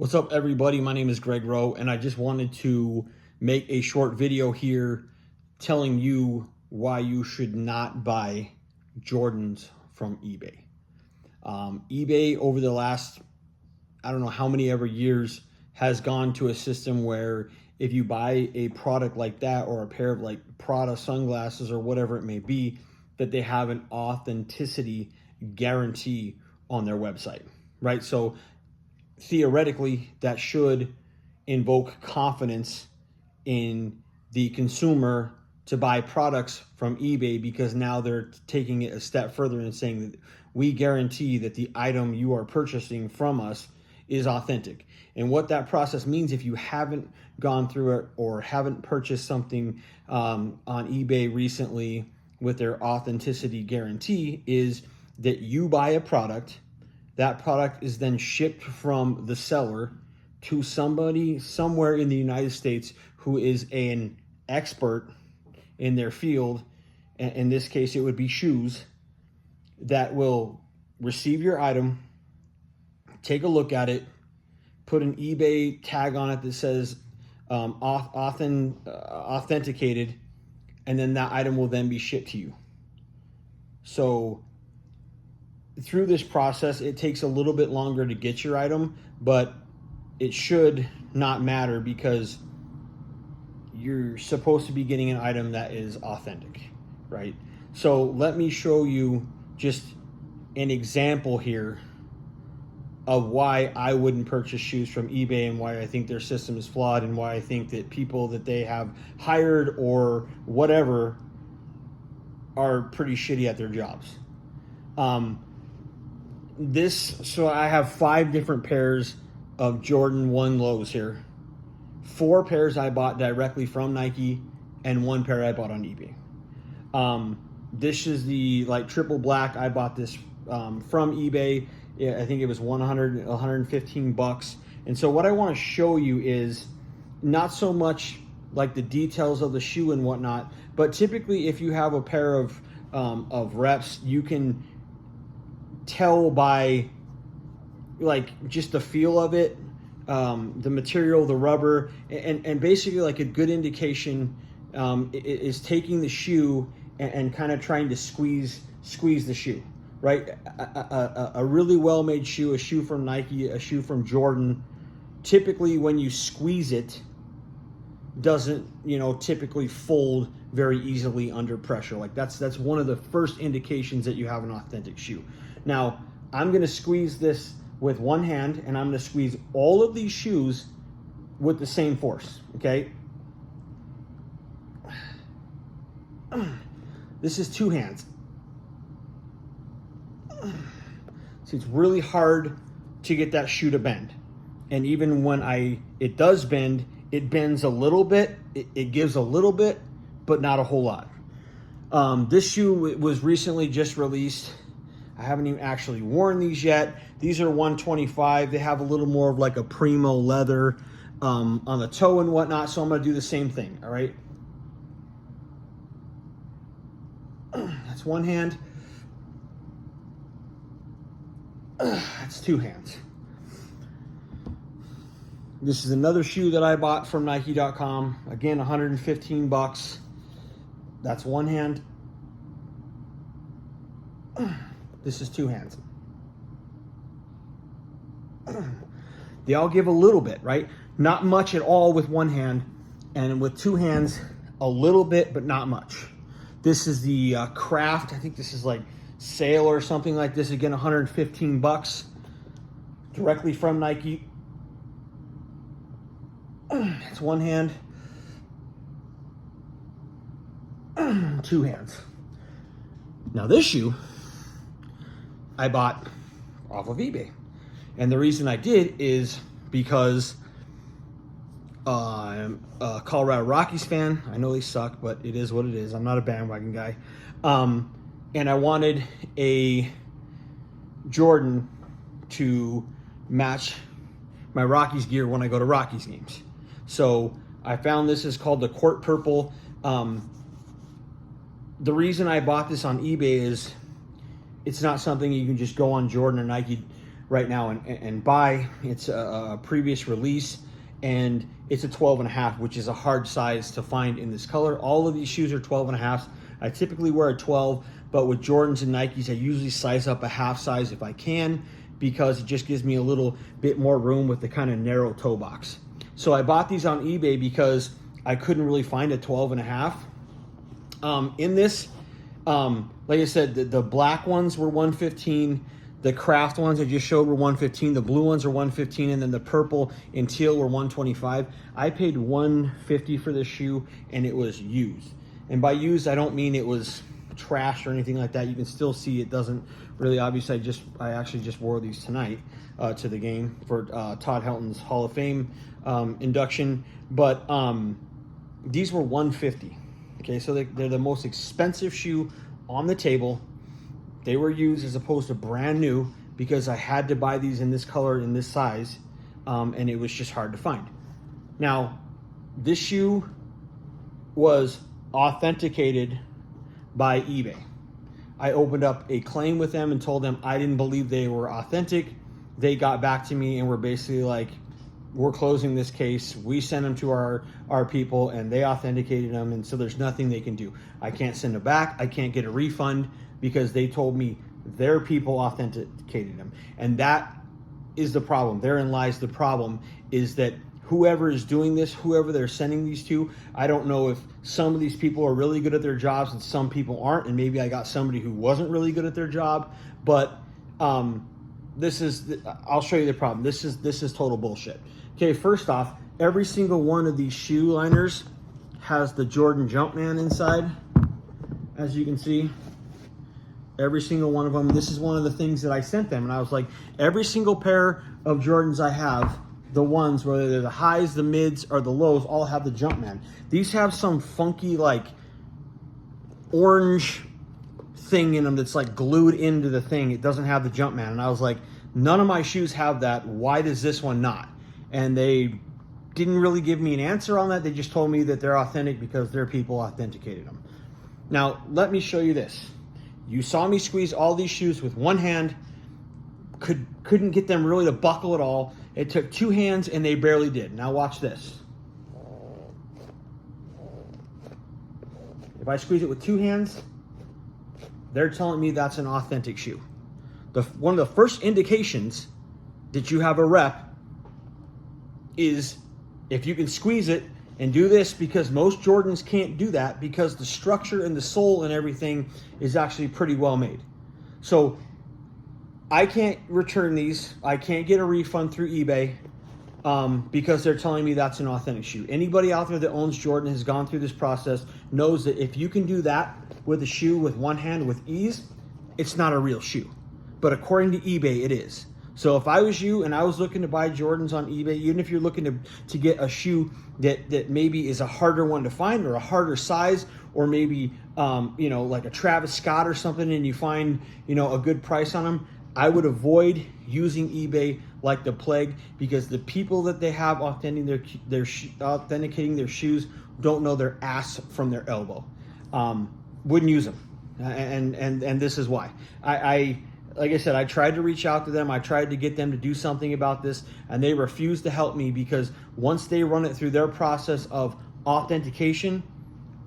What's up, everybody? My name is Greg Rowe, and I just wanted to make a short video here telling you why you should not buy Jordans from eBay. eBay over the last, I don't know how many ever years, has gone to a system where if you buy a product like that or a pair of like Prada sunglasses or whatever it may be, that they have an authenticity guarantee on their website, right? So theoretically, that should invoke confidence in the consumer to buy products from eBay, because now they're taking it a step further and saying that we guarantee that the item you are purchasing from us is authentic. And what that process means, if you haven't gone through it or haven't purchased something on eBay recently with their authenticity guarantee, is that you buy a product. That product is then shipped from the seller to somebody somewhere in the United States who is an expert in their field. In this case, it would be shoes, that will receive your item, take a look at it, put an eBay tag on it that says authenticated, and then that item will then be shipped to you. So through this process, it takes a little bit longer to get your item, but it should not matter because you're supposed to be getting an item that is authentic, right? So let me show you just an example here of why I wouldn't purchase shoes from eBay and why I think their system is flawed and why I think that people that they have hired or whatever are pretty shitty at their jobs. So I have 5 different pairs of Jordan 1 lows here. 4 pairs I bought directly from Nike and 1 pair I bought on eBay. This is the like triple black. I bought this from eBay. I think it was 115 bucks. And so what I want to show you is not so much like the details of the shoe and whatnot, but typically if you have a pair of reps, you can tell by like just the feel of it, the material, the rubber, and basically like a good indication is taking the shoe and kind of trying to squeeze the shoe, right? A really well-made shoe, a shoe from Nike, a shoe from Jordan, typically when you squeeze it, doesn't, typically fold very easily under pressure. Like that's one of the first indications that you have an authentic shoe. Now, I'm going to squeeze this with one hand, and I'm going to squeeze all of these shoes with the same force, okay? This is 2 hands. See, it's really hard to get that shoe to bend. And even when it does bend, it bends a little bit, it gives a little bit, but not a whole lot. This shoe was recently just released. I haven't even actually worn these yet. These are 125. They have a little more of like a primo leather on the toe and whatnot, so I'm going to do the same thing, all right? That's 1 hand. That's 2 hands. This is another shoe that I bought from Nike.com. Again, 115 bucks. That's 1 hand. This is 2 hands. They all give a little bit, right? Not much at all with 1 hand, and with 2 hands, a little bit, but not much. This is the Craft. I think this is like sale or something like this. Again, 115 bucks, directly from Nike. That's 1 hand. 2 hands. Now this shoe I bought off of eBay. And the reason I did is because I'm a Colorado Rockies fan. I know they suck, but it is what it is. I'm not a bandwagon guy. And I wanted a Jordan to match my Rockies gear when I go to Rockies games. So I found this is called the Court Purple. The reason I bought this on eBay is it's not something you can just go on Jordan or Nike right now and buy. It's a previous release, and it's a 12.5, which is a hard size to find in this color. All of these shoes are 12.5s. I typically wear a 12, but with Jordans and Nikes, I usually size up a half size if I can, because it just gives me a little bit more room with the kind of narrow toe box. So I bought these on eBay because I couldn't really find a 12.5. In this, like I said, the black ones were $115. The craft ones I just showed were $115. The blue ones are $115, and then the purple and teal were $125. I paid $150 for this shoe, and it was used. And by used, I don't mean it was trashed or anything like that. You can still see it doesn't really obvious. I actually just wore these tonight to the game for Todd Helton's Hall of Fame induction. But these were $150. Okay, so they're the most expensive shoe on the table. They were used as opposed to brand new because I had to buy these in this color, in this size, and it was just hard to find. Now, this shoe was authenticated by eBay. I opened up a claim with them and told them I didn't believe they were authentic. They got back to me and were basically like, we're closing this case. We sent them to our people and they authenticated them, and so there's nothing they can do. I can't send them back. I can't get a refund because they told me their people authenticated them. And that is the problem. Therein lies the problem, is that whoever is doing this, whoever they're sending these to, I don't know if some of these people are really good at their jobs and some people aren't, and maybe I got somebody who wasn't really good at their job, but I'll show you the problem. This is total bullshit. Okay, first off, every single one of these shoe liners has the Jordan Jumpman inside, as you can see. Every single one of them. This is one of the things that I sent them, and I was like, every single pair of Jordans I have, the ones, whether they're the highs, the mids, or the lows, all have the Jumpman. These have some funky, like, orange thing in them that's like glued into the thing. It doesn't have the Jumpman. And I was like, none of my shoes have that. Why does this one not? And they didn't really give me an answer on that. They just told me that they're authentic because their people authenticated them. Now, let me show you this. You saw me squeeze all these shoes with one hand. Couldn't get them really to buckle at all. It took two hands and they barely did. Now watch this. If I squeeze it with two hands, they're telling me that's an authentic shoe. One of the first indications that you have a rep is if you can squeeze it and do this, because most Jordans can't do that because the structure and the sole and everything is actually pretty well made. So I can't return these. I can't get a refund through eBay because they're telling me that's an authentic shoe. Anybody out there that owns Jordan, has gone through this process, knows that if you can do that with a shoe with one hand with ease, it's not a real shoe. But according to eBay, it is. So if I was you and I was looking to buy Jordans on eBay, even if you're looking to get a shoe that maybe is a harder one to find or a harder size, or maybe like a Travis Scott or something, and you find a good price on them, I would avoid using eBay like the plague, because the people that they have authenticating their shoes don't know their ass from their elbow. Wouldn't use them, and this is why. Like I said, I tried to reach out to them. I tried to get them to do something about this, and they refused to help me, because once they run it through their process of authentication,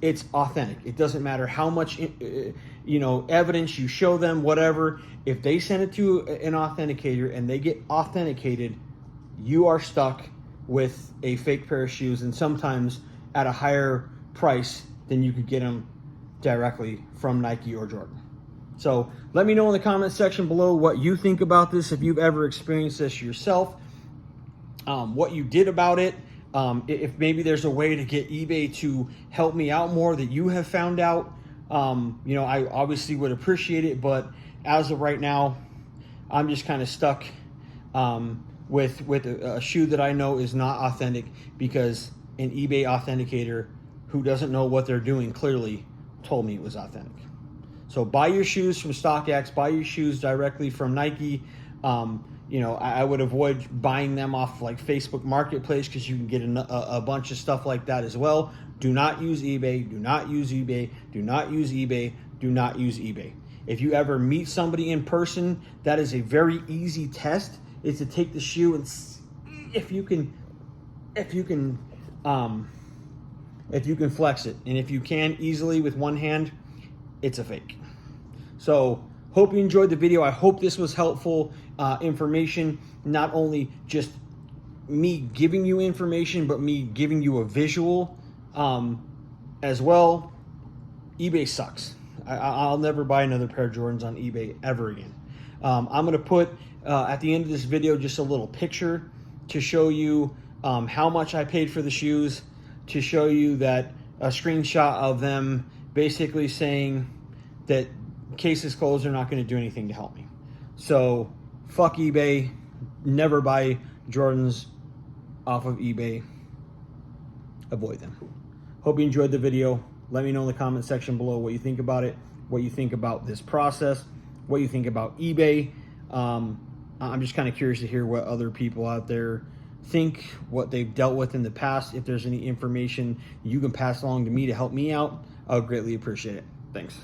it's authentic. It doesn't matter how much evidence you show them, whatever. If they send it to an authenticator and they get authenticated, you are stuck with a fake pair of shoes, and sometimes at a higher price than you could get them directly from Nike or Jordan. So let me know in the comment section below what you think about this, if you've ever experienced this yourself, what you did about it, if maybe there's a way to get eBay to help me out more that you have found out. I obviously would appreciate it, but as of right now, I'm just kind of stuck with a shoe that I know is not authentic, because an eBay authenticator who doesn't know what they're doing clearly told me it was authentic. So buy your shoes from StockX, buy your shoes directly from Nike. I would avoid buying them off like Facebook Marketplace, because you can get a bunch of stuff like that as well. Do not use eBay, do not use eBay, do not use eBay, do not use eBay. If you ever meet somebody in person, that is a very easy test. Is to take the shoe and see if you can flex it. And if you can easily with one hand, it's a fake. So hope you enjoyed the video. I hope this was helpful information, not only just me giving you information, but me giving you a visual as well. eBay sucks. I'll never buy another pair of Jordans on eBay ever again. I'm going to put at the end of this video just a little picture to show you how much I paid for the shoes, to show you that a screenshot of them basically saying that case is closed, they're not going to do anything to help me. So fuck eBay. Never buy Jordans off of eBay. Avoid them. Hope you enjoyed the video. Let me know in the comment section below what you think about it, what you think about this process, what you think about eBay. I'm just kind of curious to hear what other people out there think, what they've dealt with in the past. If there's any information you can pass along to me to help me out, I would greatly appreciate it. Thanks.